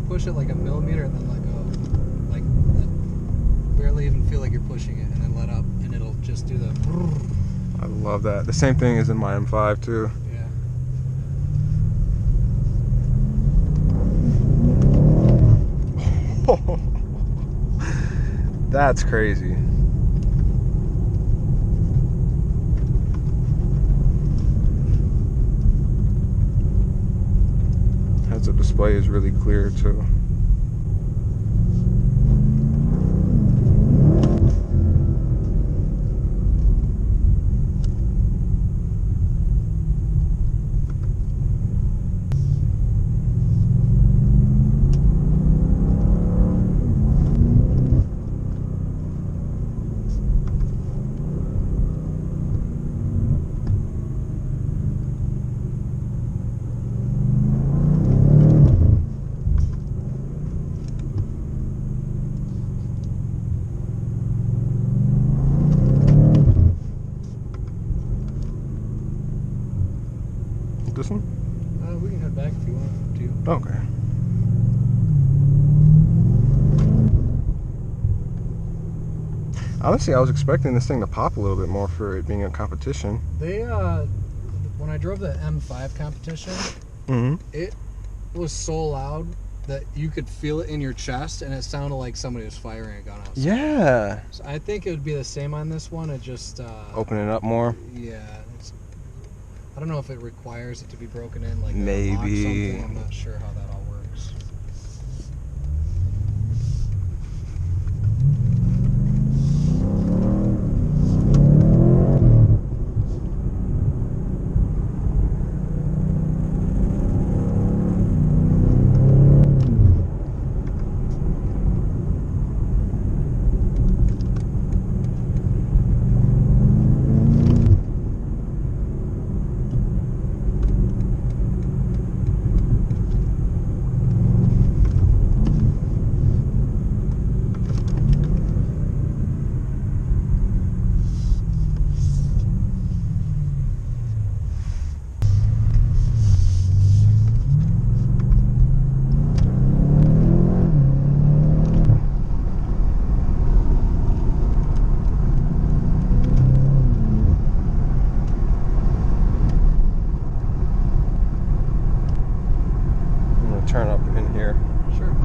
Push it like a millimeter and then let go. Like, barely even feel like you're pushing it, and then let up, and it'll just do the. I love that. The same thing is in my M5 too. Yeah. That's crazy. The display is really clear too. This one? We can head back if you want to. Okay. Honestly, I was expecting this thing to pop a little bit more for it being a competition. They, when I drove the M5 competition, it was so loud that you could feel it in your chest, and it sounded like somebody was firing a gun outside. Yeah. So I think it would be the same on this one. It just open it up more. Yeah. I don't know if it requires it to be broken in, like maybe. I'm not sure how that all works. Turn up in here. Sure.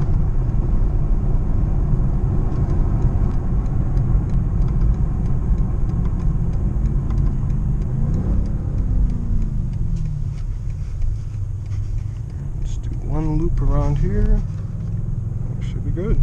Just do one loop around here. Should be good.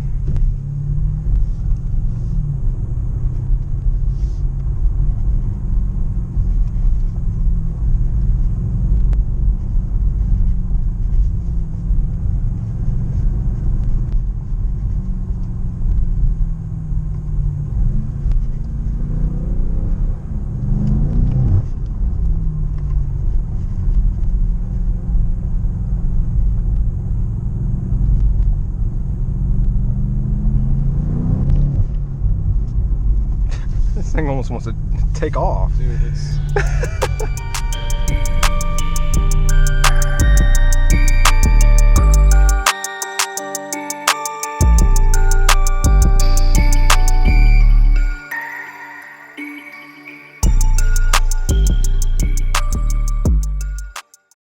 This thing almost wants to take off. Dude, it's